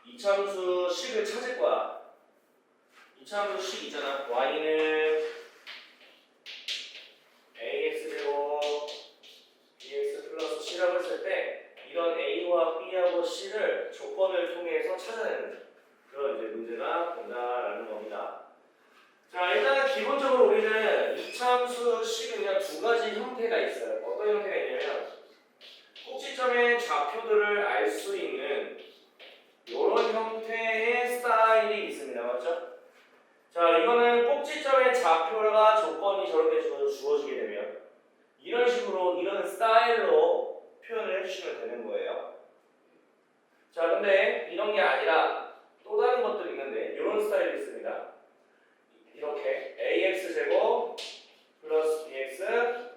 이참수 식을 찾을 거야. 이참수 식 있잖아. y는 ax제곱 bx 플러스 c라고 했을 때 이런 a와 b하고 c를 조건을 통해서 찾아내는 그런 이제 문제가 된다라는 겁니다. 자, 일단은 기본적으로 우리는 이참수 식은 그냥 두 가지 형태가 있어요. 어떤 형태가 있냐면 꼭지점의 좌표들을 알 수 있는 이런 형태의 스타일이 있습니다. 맞죠? 자, 이거는 꼭지점의 좌표가 조건이 저렇게 주어지게 되면 이런 식으로 이런 스타일로 표현을 해주시면 되는 거예요. 자, 근데 이런 게 아니라 또 다른 것들이 있는데 이런 스타일이 있습니다. 이렇게 ax제곱 플러스 bx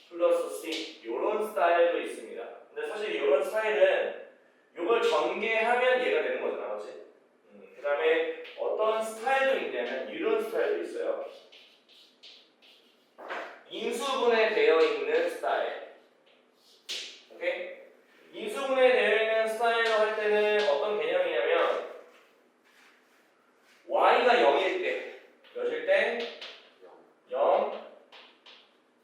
플러스 c 이런 스타일도 있습니다. 근데 사실 이런 스타일은 이걸 전개하면 얘가 되는 거잖아, 맞지? 그 다음에 어떤 스타일도 있냐면 이런 스타일도 있어요. 인수분해 되어 있는 스타일. 오케이? 인수분해 되어 있는 스타일로 할 때는 어떤 개념이냐면 y가 0일 때 몇일 때? 0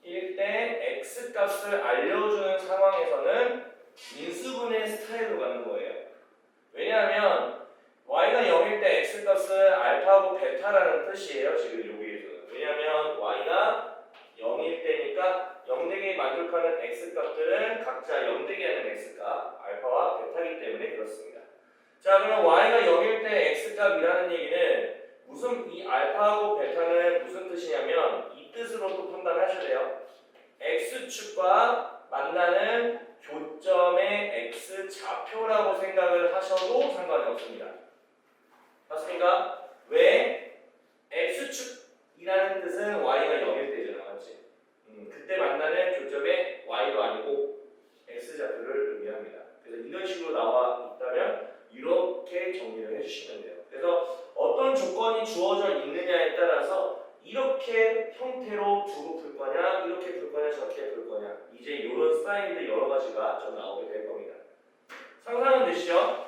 1일 때 x 값을 알려주는 상황에서는 인수분해 스타일로 가는 거예요. 왜냐하면 y가 0일 때 x 값은 알파하고 베타라는 뜻이에요. 지금 여기에서는. 왜냐하면 y가 0일 때니까 0대기에 만족하는 x 값들은 각자 0대기 하는 x 값 알파와 베타이기 때문에 그렇습니다. 자, 그러면 y가 0일 때 x 값이라는 얘기는 무슨 이 알파하고 베타는 무슨 뜻이냐면 이 뜻으로 또 판단하셔야 돼요. x축과 만나는 교점의 x 좌표라고 생각을 하셔도 상관이 없습니다. 맞습니까? 왜? x축이라는 뜻은 y가 0일 때잖아, 맞지? 그때 만나는 교점의 y도 아니고 x 좌표를 의미합니다. 그래서 이런 식으로 나와 있다면 이렇게 정리를 해주시면 돼요. 그래서 어떤 조건이 주어져 있느냐에 따라서 이렇게 형태로 두고 풀 거냐, 이렇게 풀 거냐, 저렇게 풀 거냐, 이제 이런 스타일들 여러 가지가 좀 나오게 될 겁니다. 상상은 되시죠?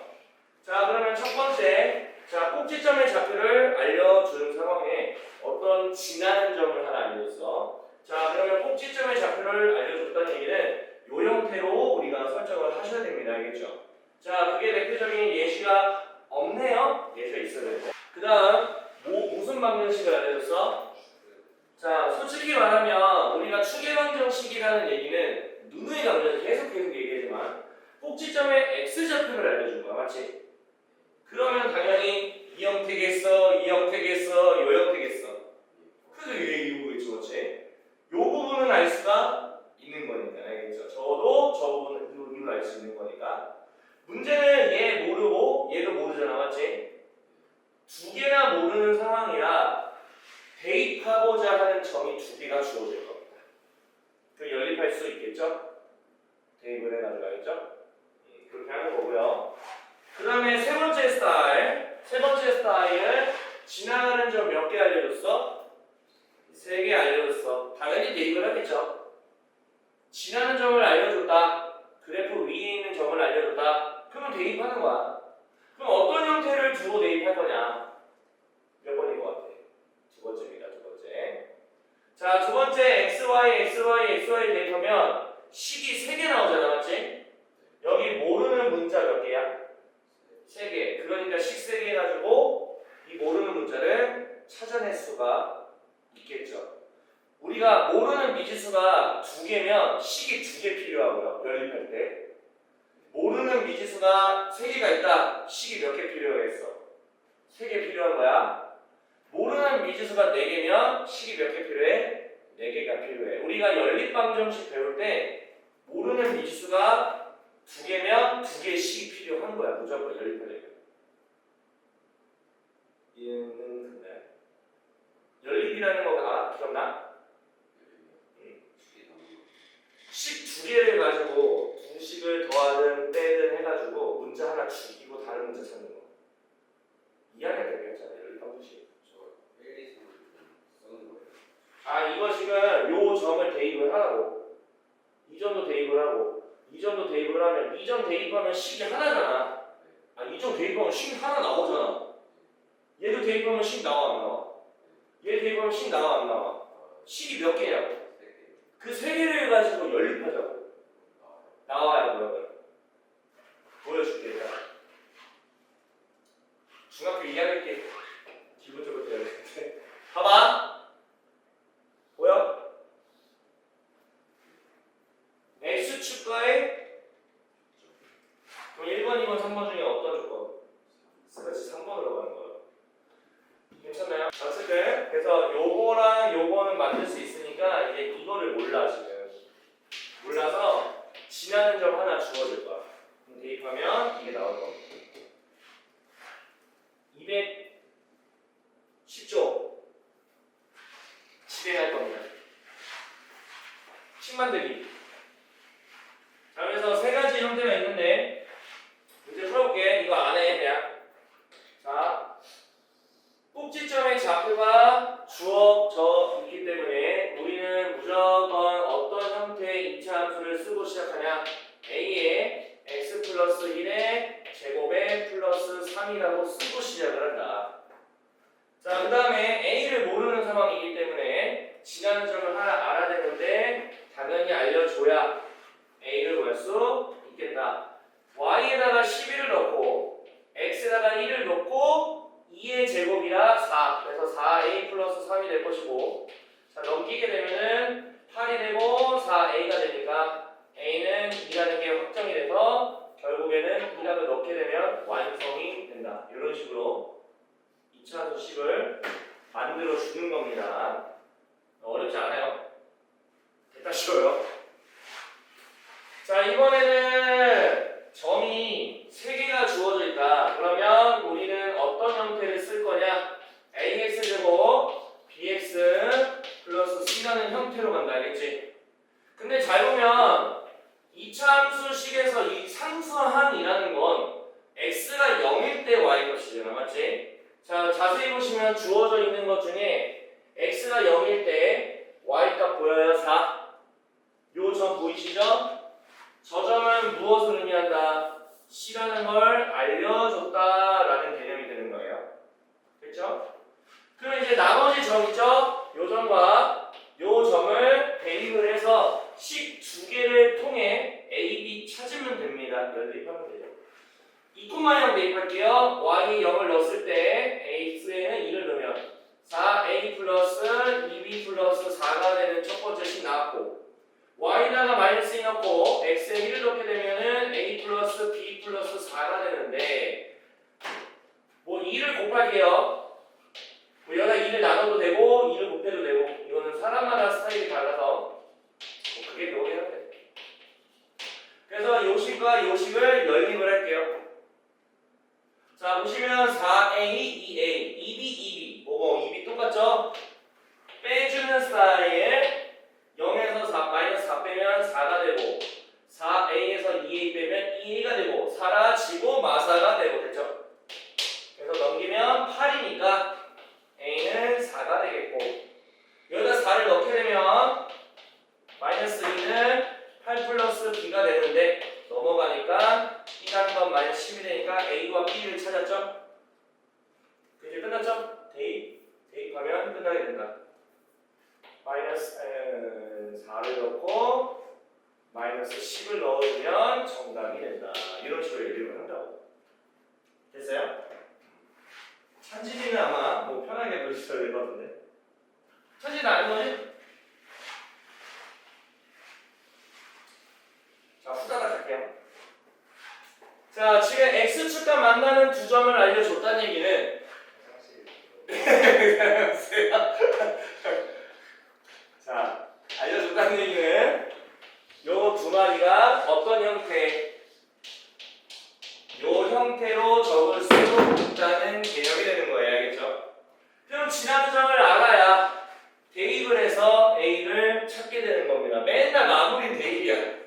자, 그러면 첫 번째, 자, 꼭지점의 좌표를 알려주는 상황에 어떤 지나는 점을 하나 알려줬어. 자, 그러면 꼭지점의 좌표를 알려줬다는 얘기는 이 형태로 우리가 설정을 하셔야 됩니다. 알겠죠? 자, 그게 대표적인 예시가 없네요. 예시가 있어야 되는데. 그 다음, 무슨 방정식을 알려줬어? 자, 솔직히 말하면 우리가 추계 방정식이라는 얘기는 누누이 나오면서 계속 얘기하지만 꼭지점의 x좌표를 알려준 거야. 맞지? 그러면 당연히 이 형태겠어, 이 형태겠어, 요 형태겠어. 그래서 이거겠죠, 맞지? 요 부분은 알 수가 있는 거니까, 알겠죠? 저도 저 부분은 이걸 알 수 있는 거니까. 문제는 얘 모르고 얘도 모르잖아, 맞지? 두 개나 모르는 상황이라 대입하고자 하는 점이 두 개가 주어질 겁니다. 그 연립할 수 있겠죠? 대입을 해가지고 알겠죠? 그렇게 하는 거고요. 그 다음에 세 번째 스타일 지나가는 점 몇 개 알려줬어? 3개 알려줬어. 당연히 대입을 하겠죠. 지나는 점을 알려줬다. 그래프 위에 있는 점을 알려줬다. 그러면 대입하는 거야. 그럼 어떤 형태를 두고 대입할 거냐? 몇 번인 것 같아? 두 번째입니다. 두 번째. 자, 두 번째 XY 대입하면 식이 3개 나오잖아. 맞지? 여기 모르는 문자 몇 개야? 3개. 그러니까 식 3개 해가지고 이 모르는 문자를 찾아낼 수가 있겠죠. 우리가 모르는 미지수가 2개면 식이 2개 필요하고요. 연립할 때. 모르는 미지수가 3개가 있다. 식이 몇 개 필요했어? 3개 필요한 거야. 모르는 미지수가 4개면 식이 몇 개 필요해? 4개가 필요해. 우리가 연립방정식 배울 때 모르는 미지수가 2개면 2개의 식이 필요한 거야. 무조건 연립하려면. 이해는 됐나요? 연립이라는 거 기억나? 식 2개를 가지고 두 식을 더하든 빼든 해가지고 문자 하나 죽이고 다른 문자 찾는 거. 이해하게 되겠잖아요. 연립방정식. 저 1, 2, 3 쓰는 거예요. 아, 이거 지금 요 점을 대입을 하라고. 이 점도 대입을 하고 이 점도 대입을 하면 이 점 대입하면 식이 하나잖아. 아, 이 이쪽 대입하면 식 하나 나오잖아. 얘도 대입하면 식 나와 안 나와? 얘 대입하면 식 나와 안 나와? 식이 몇 개냐고? 그 세 개를 가지고 연립하자고. 나와요 그러면. 보여줄게 일단. 중학교 2학년 때 기본적으로 배워야 되는데. 봐봐. 보여? X축과의 그럼 1번, 2번, 3번 중에 어떤 조건? 그렇지 3번으로 가는 거야. 괜찮나요? 어쨌든 그래서 요거랑 요거는 만들 수 있으니까 이제 이거를 몰라 지금. 몰라서 지나는 점 하나 주어질 거야. 그럼 대입하면 이게 나올 겁니다. 210조 실행할 겁니다. 식 만들기. 자 그래서 세 가지 형태가 있는데 문제 풀어볼게. 이거 안 해 그냥. 자 꼭지점의 좌표가 주어져 있기 때문에 우리는 무조건 어떤 형태의 2차 함수를 쓰고 시작하냐. a에 x 플러스 1의 제곱에 플러스 3이라고 쓰고 시작을 한다. 자, 그 다음에 a를 모르는 상황이기 때문에 지나는 점을 하나 알아야 되는데 당연히 알려줘야 a를 구할 수 있겠다. y에다가 11을 넣고 x에다가 1을 넣고 2의 제곱이라 4. 그래서 4a 플러스 3이 될 것이고, 자 넘기게 되면은 8이 되고 4a가 되니까 a는 2라는 게 확정이 돼서 결국에는 2락을 넣게 되면 완성이 된다. 이런 식으로 2차 수식을 만들어 주는 겁니다. 어렵지 않아요. 일단 쉬워요. 자 이번에는 점이 3개가 주어져 있다. 그러면 우리는 어떤 형태를 쓸 거냐? ax제곱 bx 플러스 c라는 형태로 간다. 알겠지? 근데 잘 보면 2차 함수식에서 이 상수항이라는 건 x가 0일 때 y 값이잖아. 맞지? 자 자세히 보시면 주어져 있는 것 중에 x가 0일 때 y 값 보여요? 4. 요 점 보이시죠? 저 점은 무엇을 의미한다? c라는 걸 알려줬다라는 개념이 되는 거예요. 그렇죠? 그럼 이제 나머지 점 있죠? 요 점과 요 점을 대입을 해서 식 2개를 통해 a, b 찾으면 됩니다. 연립하면 되죠. 이코마냥 대입할게요. y 0을 넣었을 때 x에는 2를 넣으면 4a 플러스 2b 플러스 4가 되는 첫 번째 식 나왔고, y다가 마이너스 2 넣고 x에 1을 넣게 되면은 a 플러스 b 플러스 4가 되는데, 뭐 2를 곱할게요. 뭐 여기다 2를 나눠도 되고 2를 곱해도 되고, 이거는 사람마다 스타일이 달라서 뭐 그게 그거긴 한데, 그래서 요식과 요식을 연립을 할게요. 자 보시면 4a, 2a, 2b, 2b 뭐뭐 2b 똑같죠? 빼주는 스타일 0에서 4, 마이너스 4 빼면 4가 되고, 4a에서 2a 빼면 2a가 되고, 사라지고 마사가 되고, 됐죠? 그래서 넘기면 8이니까 a는 4가 되겠고, 여기다 4를 넣게 되면 마이너스 2는 8 플러스 b가 되는데 넘어가니까 b라는 건 마이너스 10이 되니까 a와 b를 찾았죠? 이제 끝났죠? 대입하면 끝나게 된다. 마이너스 4를 넣고 마이너스 10을 넣어주면 정답이 된다. 이런 식으로 얘기를 한다고. 됐어요? 찬진이는 아마 뭐 편하게 보셔도 될 것 같은데. 찬진이 아는 거지? 자, 후다닥 할게요. 자, 지금 x축과 만나는 두 점을 알려줬다는 얘기는 자, 알려줬다는 얘기는 요 두 마리가 어떤 형태, 요 형태로 적을 수 있다는 개념이 되는 거예요. 알겠죠? 그럼 지나는 점을 알아야 대입을 해서 a를 찾게 되는 겁니다. 맨날 마무리는 대입이야.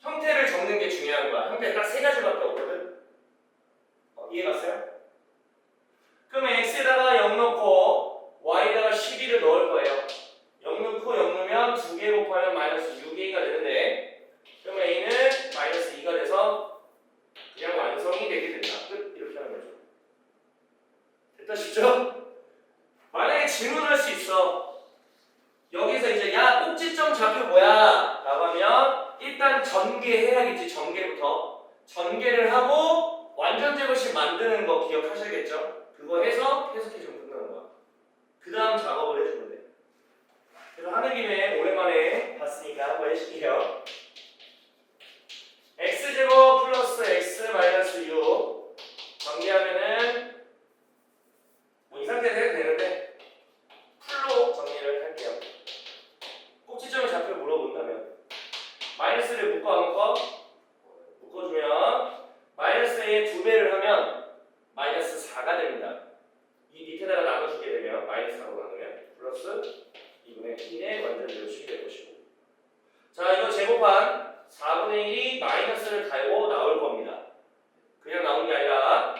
형태를 적는 게 중요한 거야. 형태 딱 세 가지밖에 없거든. 이해갔어요? 그럼 x에다가 0 넣고 y에다가 12를 넣을 거예요. 0 넣고 0 넣으면 2개 곱하면 마이너스 6a가 되는데, 그럼 a는 마이너스 2가 돼서 그냥 완성이 되게 된다. 쉽죠? 만약에 질문을 할 수 있어. 여기서 이제 야 꼭지점 좌표 뭐야? 라고 하면 일단 전개해야겠지. 전개부터. 전개를 하고 완전 제곱식 만드는 거 기억하셔야겠죠? 그거 해서 해석해주면 끝나는 거야. 그 다음 작업을 해주면 돼. 그래서 하는 김에 오랜만에 봤으니까 한번 해줄게요. x제곱 플러스 x 마이너스 6 정리하면은 뭐 이 상태에서 해도 되는데 풀로 정리를 할게요. 꼭지점의 좌표 물어본다면 마이너스를 묶어 안 묶어? 묶어주면 마이너스 a의 2배를 하면 마이너스 4가 됩니다. 이 밑에다가 나눠주게 되면 마이너스 4로 나누면 플러스 2분의 1의 완전 제곱식이 될 것이고, 자 이거 제곱한 4분의 1이 마이너스를 달고 나올 겁니다. 그냥 나오는 게 아니라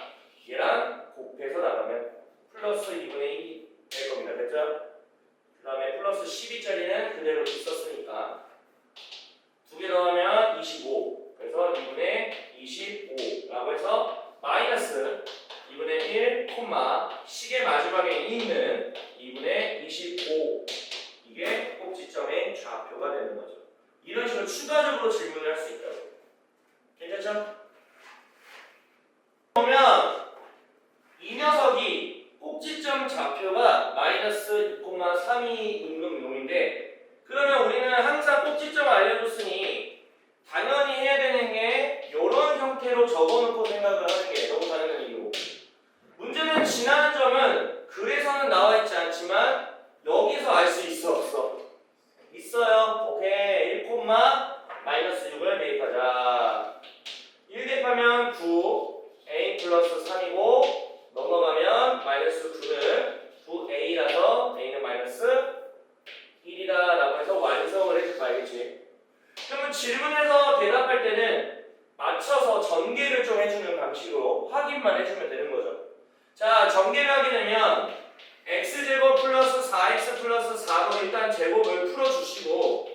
얘랑 곱해서 나가면 플러스 2분의 1이 될 겁니다. 됐죠? 그 다음에 플러스 12짜리는 그대로 있었으니까 두 개 더하면 25, 그래서 2분의 25라고 해서 마이너스 2분의 1, 식의 마지막에 있는 2분의 25, 이게 꼭지점의 좌표가 되는 거죠. 이런 식으로 추가적으로 질문을 할 수 있다고. 괜찮죠? 보면 이 녀석이 꼭지점 좌표가 마이너스 6,3이 있는 놈인데, 그러면 우리는 항상 꼭지점을 알려줬으니 당연히 해야 되는 게 이런 형태로 적어놓고 생각을 하는 게 너무 당연한 이유고, 문제는 지나는 점은 글에서는 나와 있지 않지만 여기서 알 수 있어 없어? 있어요. 오케이. 1, 마이너스 6을 대입하자. 1 대입하면 9 a 플러스 3이고 넘어가면 마이너스 9는 9a라서 a는 마이너스 1이다 라고 해서 완성을 해줄 거 알겠지? 그러면 질문에서 대답할 때는 맞춰서 전개를 좀 해주는 방식으로 확인만 해주면 되는 거죠. 자, 전개를 하게 되면 x제곱 플러스 4x 플러스 4로 일단 제곱을 풀어주시고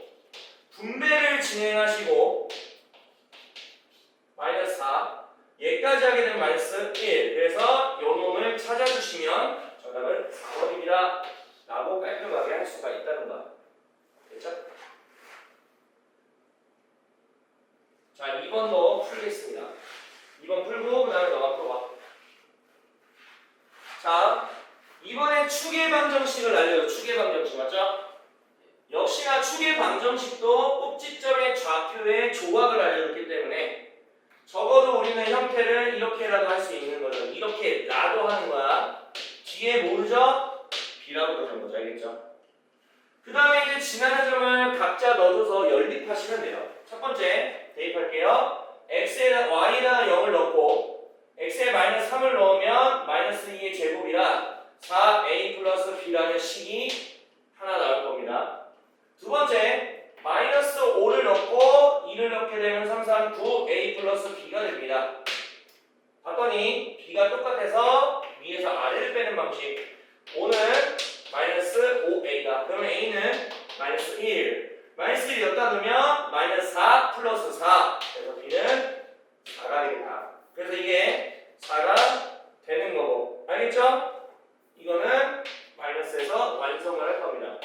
분배를 진행하시고 마이너스 4 얘까지 하게 되면 마이너스 1, 그래서 요 놈을 찾아주시면 정답은 4번입니다 라고 깔끔하게 할 수가 있다는 거. 됐죠? 자, 2번도 풀겠습니다. 2번 풀고 그 다음에 너가 풀어봐. 자, 이번에 추계 방정식을 알려줘. 추계 방정식 맞죠? 역시나 추계 방정식도 꼭지점의 좌표의 조각을 알려줬기 때문에 적어도 우리는 형태를 이렇게라도 할 수 있는 거죠. 이렇게라도 하는 거야. 뒤에 모르죠? B라고 그러는 거죠. 알겠죠? 그 다음에 이제 지나는 점을 각자 넣어줘서 연립하시면 돼요. 첫 번째 대입할게요. x에다 y에다가 0을 넣고 x에 마이너스 3을 넣으면 마이너스 2의 제곱이라 4a 플러스 b라는 식이 하나 나올 겁니다. 두 번째, 마이너스 5를 넣고 2를 넣게 되면 3, 3, 9 a 플러스 b가 됩니다. 봤더니 b가 똑같아서 위에서 아래를 빼는 방식. 5는 마이너스 5a다. 그러면 a는 마이너스 1. 마이너스 1 여기다 넣으면 마이너스 4 플러스 4. 그래서 b는 4가 되겠다. 그래서 이게 4가 되는 거고. 알겠죠? 이거는 마이너스에서 완성을 할 겁니다.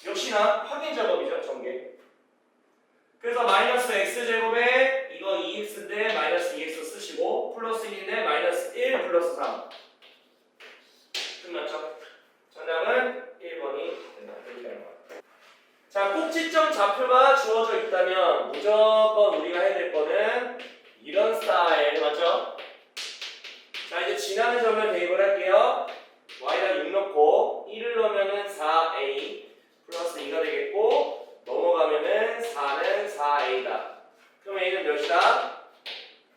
역시나 확인 작업이죠. 전개. 그래서 마이너스 x제곱에 이거 2x인데 마이너스 2x 쓰시고 플러스 1인데 마이너스 1 플러스 3. 끝났죠? 정답은 1번이 된다. 이렇게 하는 거야. 자, 꼭지점 좌표가 주어져 있다면 무조건 우리가 해야 될 거는 이런 스타일 맞죠? 자, 이제 지나는 점을 대입을 할게요. y가 6 넣고 1을 넣으면은 4a 플러스 2가 되겠고 넘어가면은 4는 4a다. 그럼 a는 몇이다?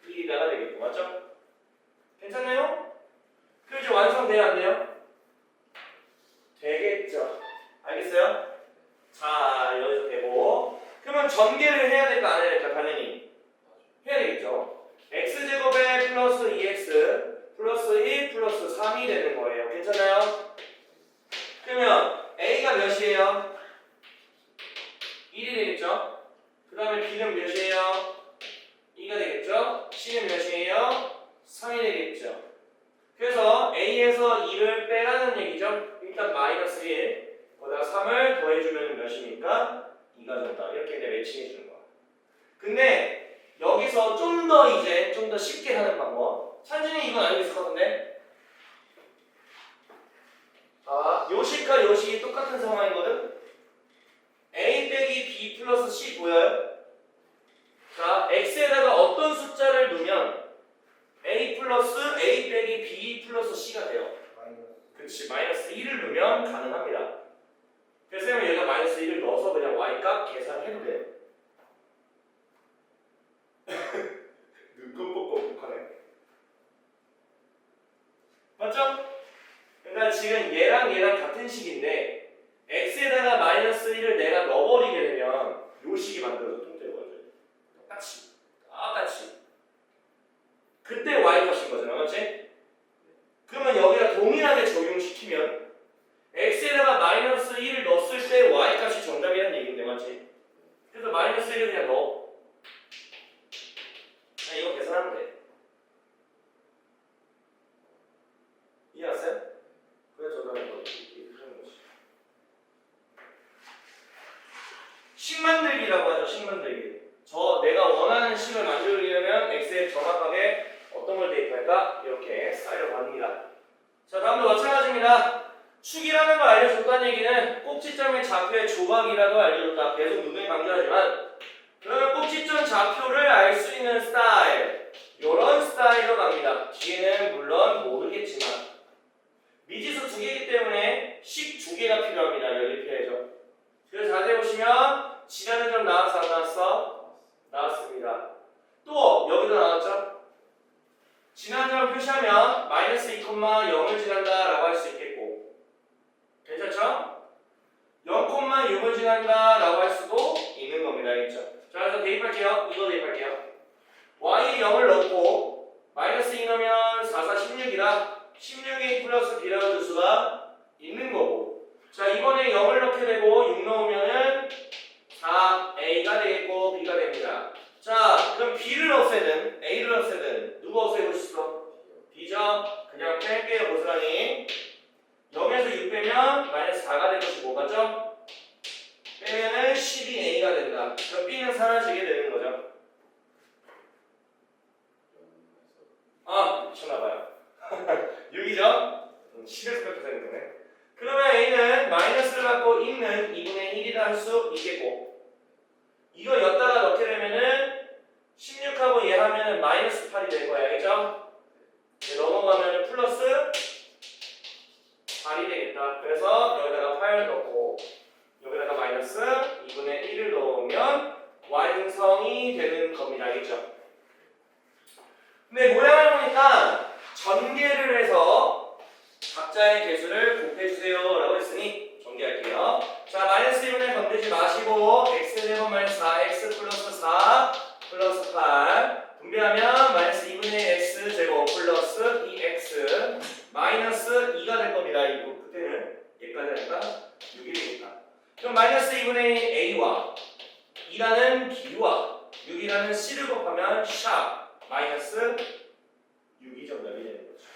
1이다가 되겠고 맞죠? 괜찮나요? 그럼 이제 완성돼야 안 돼요? 되겠죠. 알겠어요? 자, 여기서 되고 그러면 전개를 해야 될까 안 해야 될까? 당연히 해야 되겠죠. x제곱에 플러스 2x 플러스 1 플러스 3이 되는 거예요. 괜찮아요? 그러면 a가 몇이에요? 1이 되겠죠? 그 다음에 b는 몇이에요? 2가 되겠죠? c는 몇이에요? 마이너스 1 거기다 3을 더해주면 몇입니까? 2가 된다. 이렇게 이제 매칭해주는 거야. 근데 여기서 좀 더 쉽게 하는 방법. 찬진이 이건 알고 있을 것 같은데? 자, 요식과 요식이 똑같은 상황이거든? a 빼기 b 플러스 c 보여요? 자, x에다가 어떤 숫자를 넣으면 a 플러스 a 빼기 b 플러스 c가 돼요. 그렇지, 마이너스 1을 넣으면 가능합니다. 그래서 여기가 마이너스 1을 넣어서 그냥 y값 계산해도 돼요. 눈금 뽑고 하네. 맞죠? 그러니까 지금 얘랑 같은 식인데 x에다가 마이너스 1을 내가 넣어버리게 되면 요 식이 만들어져 통째로거든. 똑같이. 그때 y 값인 거잖아, 맞지? 그러면 여기다 동일하게 적용시키면 x에다가 마이너스 1을 넣었을 때 y 값이 정답이라는 얘기인데, 맞지? 그래서 마이너스 1을 그냥 넣어. 이거 계산하면 돼. 이해하세요? 그래 저장해 거 이렇게 하는 거지. 식 만들기라고 하죠. 식 만들기. 내가 원하는 식을 만들려면 x에 정확하게 어떤 걸 대입할까? 이렇게 쌓이려고 합니다. 자, 다음도 마찬가지입니다. 축이라는 걸 알려줬다는 얘기는 꼭지점의 좌표의 조각이라도 알려줬다. 계속 누누이 강조하지만 그러면 꼭지점 좌표를 알 수 있는 스타일, 이런 스타일로 갑니다. 뒤에는 물론 모르겠지만 미지수 2개이기 때문에 식 2개가 필요합니다. 연립해야죠. 그래서 자세히 보시면 지나는 점 나왔어 안 나왔어? 나왔습니다. 또 여기도 나왔죠? 지나는 점을 표시하면 마이너스 2,0을 지난다 라고 할 수 있겠고, 괜찮죠? 0,6을 지난다 라고 할 수도 있는 겁니다. 알겠죠? 자, 그래서 대입할게요. 이거 대입할게요. y에 0을 넣고 마이너스 2 넣으면 4, 4, 16이라 16a 플러스 b라는 수가 있는 거고, 자, 이번에 0을 넣게 되고 6 넣으면은 4a가 되겠고 b가 됩니다. 자, 그럼 b를 없애든 a를 없애든 누가 없애고 싶어? b죠? 그냥 뺄게요. 고스란히 0에서 6 빼면 마이너스 4가 될 것이고, 맞죠? 빼면은 12a가 된다. 그럼 b는 사라지게 되는 거죠. 아, 미쳤나봐요. 6이죠? 11에서 뺐다 되는 그러면 a는 마이너스를 갖고 있는 2분의 1이라 할 수 있겠고, 이거 엿다가 넣게 되면은 16하고 얘 하면은 마이너스 8이 될 거야. 알겠죠? 넘어가면은 플러스 8이 되겠다. 그래서 여기다가 8 넣고 여기다가 마이너스 2분의 1을 넣으면 완성이 되는 겁니다. 알겠죠? 근데 모양을 보니까 전개를 해서 각자의 개수를 곱해주세요 라고 했으니 전개할게요. 자, 마이너스 1분의 건들지 마시고 x제곱 마이너스 4x 플러스 4 플러스 8 분배하면 마이너스 2분의 x제곱 플러스 2x 마이너스 2가 될 겁니다. 이거 그때는 얘까지 하니까 6이 되겠다. 그럼 마이너스 2분의 a와 2라는 b와 6이라는 c를 곱하면 샵 마이너스 6이 정답이 되는 거죠.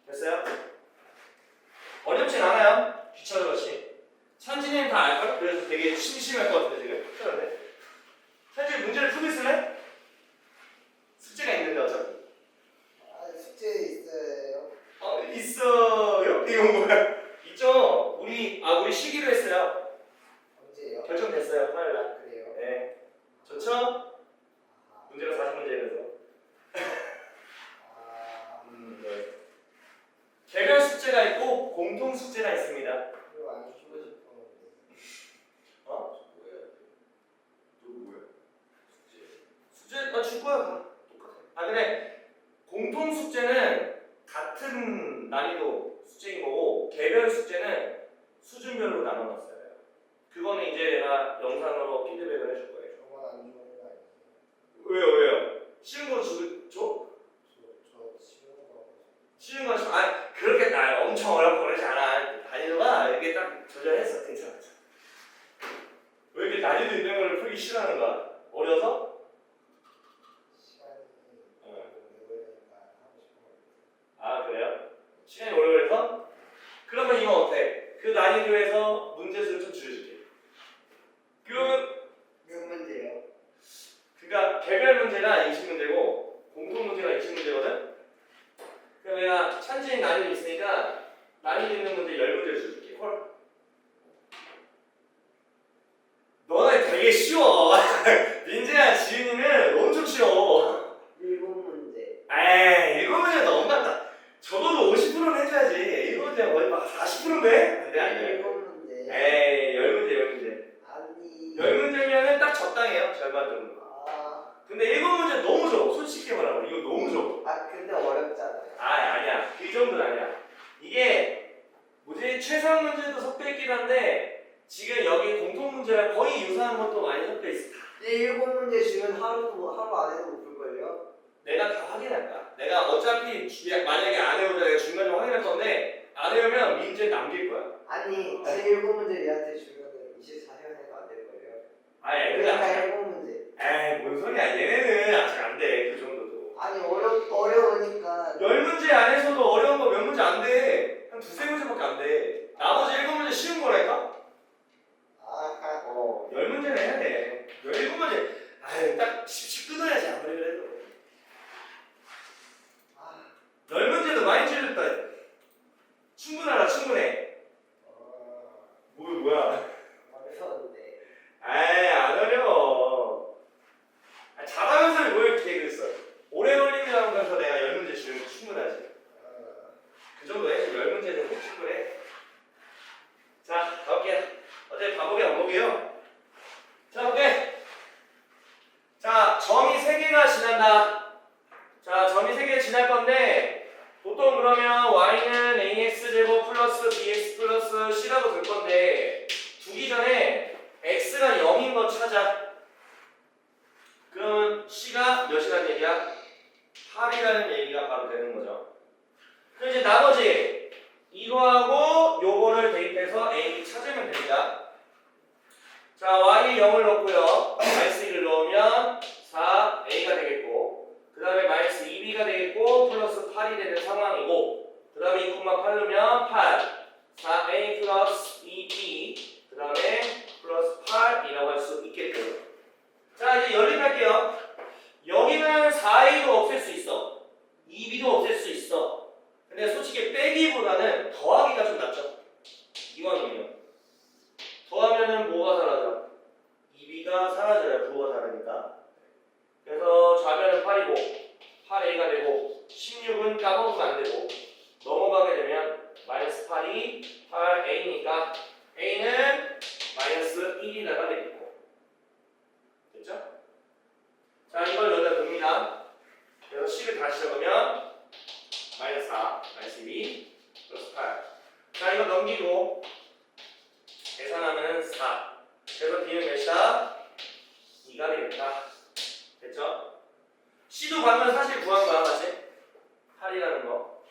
됐어요? 어렵진 않아요. 귀찮은 것이. 찬진이는 다 알걸? 그래서 되게 심심할 것 같은데 지금. 그런데 찬진이 문제를 풀고 있을래? 숙제가 있는데 어차피. 숙제 있어요. 있어요? 이건 뭐야? 있죠? 우리 시기로 했어요. 언제요? 결정됐어요. 화요일날. 그래요? 네. 좋죠? 문제가 40문제라서. 네. 개별 숙제가 있고 공통 숙제가 있습니다. 그거 안 주고 싶었는데. 어? 누구 뭐야? 숙제 줄 거야. 똑같아. 근데 공통 숙제는 같은 난이도 숙제인 거고 개별 숙제는 수준별로 나눠놨어요. 그거는 이제 내가 영상으로 피드백을 해줄 거예요. 저건 안 주는 거 아니에요? 왜요? 쉬운 거 줘? 저 쉬운 거. 쉬운 거 줘? 그렇게 엄청 어렵고 그러지 않아. 난이도가 이게 딱 조절했어. 괜찮아. 왜 이렇게 난이도 있는 걸 풀기 싫어하는 거야? 어려서? 시간이 어. 오래 걸리니까 하고 싶은 거. 그래요? 시간이 오래 걸려서? 그러면 이거 50%는 해줘야지. 1문제 거의 막 40%인데? 근데 안 돼. 일곱 문제. 에이 10문제. 아니. 10문제면은 딱 적당해요. 절반 정도. 아, 근데 7문제 너무 적어. 솔직히 말하면 이거 너무 적어. 근데 어렵잖아요. 아니야. 그 정도는 아니야. 이게 뭐지? 최상 문제도 섞여 있긴 한데 지금 여기 공통 문제랑 거의 유사한 것도 많이 섞여 있어. 일곱 문제 주면 하루 안에도 못 풀걸요? 내가 다 확인할까? 내가 어차피 만약에 안 해오자 내가 중간에 확인할 건데 안 해오면 민재 남길 거야. 아니, 제 일곱 문제 얘한테 주면은 24시간에도 안 될 거예요. 아니 그러니까 그냥 일곱 문제. 에이 뭔 소리야. 얘네는 아직 안 돼. 그 정도도. 아니 어려우니까. 10문제 안에서도 어려운 거 몇 문제 안 돼. 한 두세 문제밖에 안 돼. 나머지 7문제 쉬운 거라니까? 10문제는 해야 돼. 17문제. 아유, 딱 10 끊어야지, 아무리 그래도. 10문제도 많이 줄였다. 충분하다, 충분해. 뭐야. 어려운데. 아이, 안 어려워. 잘하면서 뭐 이렇게 계획했어. 오래 걸리면 가서 내가 10문제 주면 충분하지. 그 정도 해. 10문제는 꼭 충분해. 자, 가볼게요. 어차피 반복이 안 보고요. 자, 오케이. 자, 점이 3개가 지난다. 자, 점이 3개 지날 건데 보통 그러면 y는 ax제곱 플러스 bx 플러스 c라고 될 건데 두기 전에 x가 0인 거 찾아. 그러면 c가 몇이라는 얘기야? 8이라는 얘기가 바로 되는 거죠. 그럼 이제 나머지 이거하고 요거를 대입해서 a 찾으면 됩니다. 자, y 0을 넣고요. 마이너스 1을 넣으면 4a가 되겠고 그 다음에 마이너스 2b가 되겠고 플러스 8이 되는 상황이고 그 다음에 2,8 넣으면 8 4a 플러스 2b 그 다음에 플러스 8이라고 할 수 있겠고요. 자, 이제 연립할게요. 여기는 4a도 없앨 수 있어. 2b도 없앨 수 있어. 근데 솔직히 빼기보다는 더하기가 좀 낫죠. 이거는요. 더하면은 뭐가 사라져? 2b가 사라져요. 부호가 다르니까. 그래서 좌변은 8이고 8a가 되고 16은 까먹으면 안 되고 넘어가게 되면 마이너스 8이 8a니까 a는 마이너스 1이다가 되겠고. 됐죠? 자, 이걸 여기다 넣습니다. 그래서 c를 다시 적으면 마이너스 4, 마이너스 2 플러스 8. 자, 이거 넘기고 계산하면 4. 그래서 B는 몇이다? 2가 되겠다. 됐죠? C도 방금 사실 구한 거야, 맞지? 8이라는 거.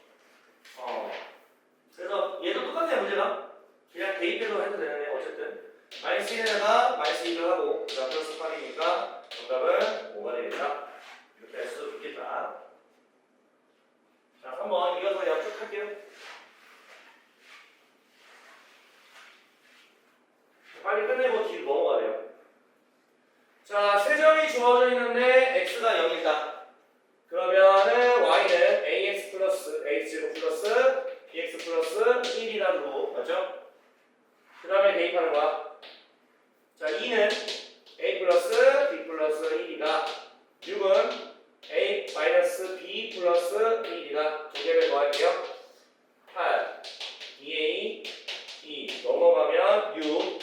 그래서 얘도 똑같아요, 문제가. 그냥 대입해서 해도 되는데, 어쨌든. 마이너스 1에다가 마이너스 2를 하고, 그 다음 플러스 8이니까 정답은 5가 되겠다. 이렇게 할 수 있겠다. 자, 한번 이어서 약속할게요. 빨리 끝내고 뒤로 넘어가야 돼요. 자, 세 점이 주어져 있는데 x가 0이다. 그러면은 y는 ax 플러스 ax 플러스 bx 플러스 1이라고 맞죠? 그 다음에 대입하는 거야. 자, 2는 a 플러스 b 플러스 1이다. 6은 a 마이너스 b 플러스 1이다. 두 개를 더할게요. 8 2a 2 넘어가면 6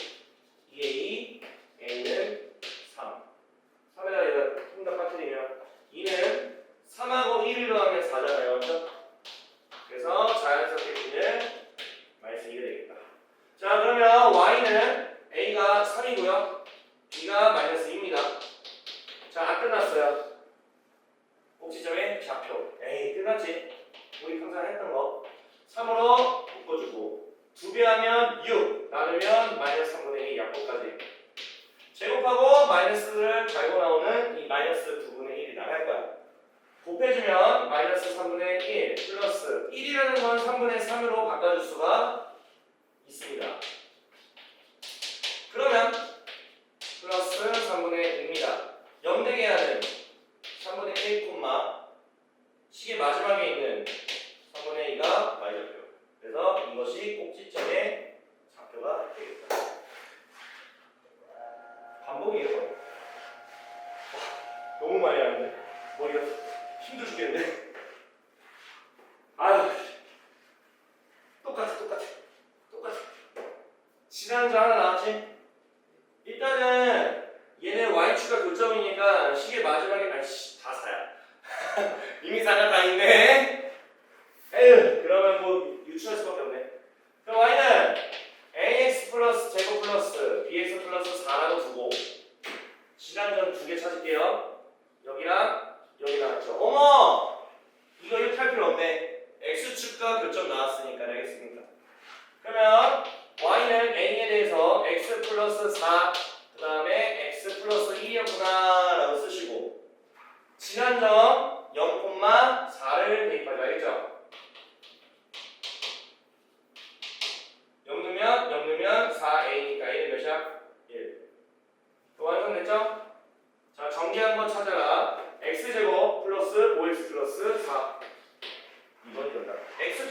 2a a는 3 3에다 얘가 통닭 빠뜨리면 2는 3하고 1을 더하면 4잖아요. 그렇죠? 그래서 자연스럽게 b는 마이너스 2가 되겠다. 자, 그러면 y는 a가 3이고요. b가 마이너스 2입니다. 자, 안 끝났어요. 꼭지점의 좌표. 에이, 끝났지? 우리 항상 했던 거 3으로 묶어주고 2배 하면 6 나누면 마이너스 3분의 2 약분까지 제곱하고 마이너스를 달고 나오는 이 마이너스 2분의 1이 나갈 거야. 곱해주면 마이너스 3분의 1 플러스 1이라는 건 3분의 3으로 바꿔줄 수가 있습니다. 그러면 플러스 3분의 1입니다. 0되게 하는 3분의 1 콤마 식의 마지막에 있는 3분의 2가 y좌표. 그래서 이것이 꼭지점의 좌표가 되겠다. 반복이에요. 와, 너무 많이 하는데 머리가 힘들어 죽겠는데. 아유,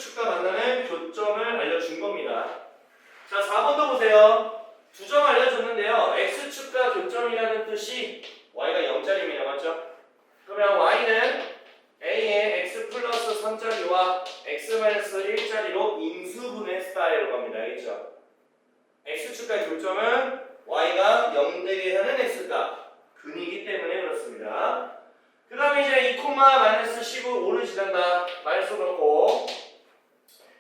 X축과 만나는 교점을 알려준 겁니다. 자, 4번도 보세요. 두 점 알려줬는데요. X축과 교점이라는 뜻이 Y가 0짜리입니다. 맞죠? 그러면 Y는 A의 X 플러스 3짜리와 X 마이너스 1짜리로 인수분해했다라고 합니다. 알겠죠? X축과의 교점은 Y가 0 되게 하는 X값 근이기 때문에 그렇습니다. 그 다음에 이제 2 마이너스 10을 5를 지난다. 마이너스 넣고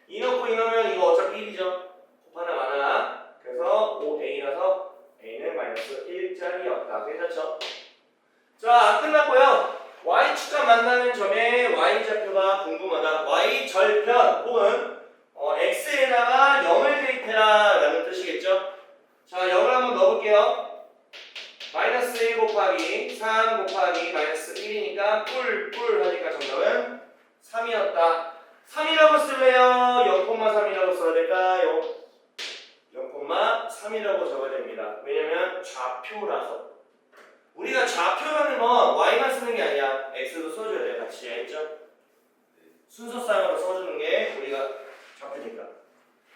2 넣고 2 넣으면 이거 어차피 1이죠. 곱하나 마나. 그래서 5A라서 A는 마이너스 1짜리였다. 괜찮죠? 자, 끝났고요. Y축과 만나는 점의 Y좌표가 궁금하다. Y절편 혹은 X에다가 0을 대입해라 라는 뜻이겠죠? 자, 0을 한번 넣어볼게요. 마이너스 1 곱하기 3 곱하기 마이너스 1이니까 뿔 하니까 정답은 3이었다. 3이라고 쓸래요? 0,3이라고 써야 될까요? 0,3이라고 적어야 됩니다. 왜냐면 좌표라서. 우리가 좌표라는 건 Y만 쓰는 게 아니야. X도 써줘야 돼요. 같이. 알겠죠? 순서상으로 써주는 게 우리가 좌표니까.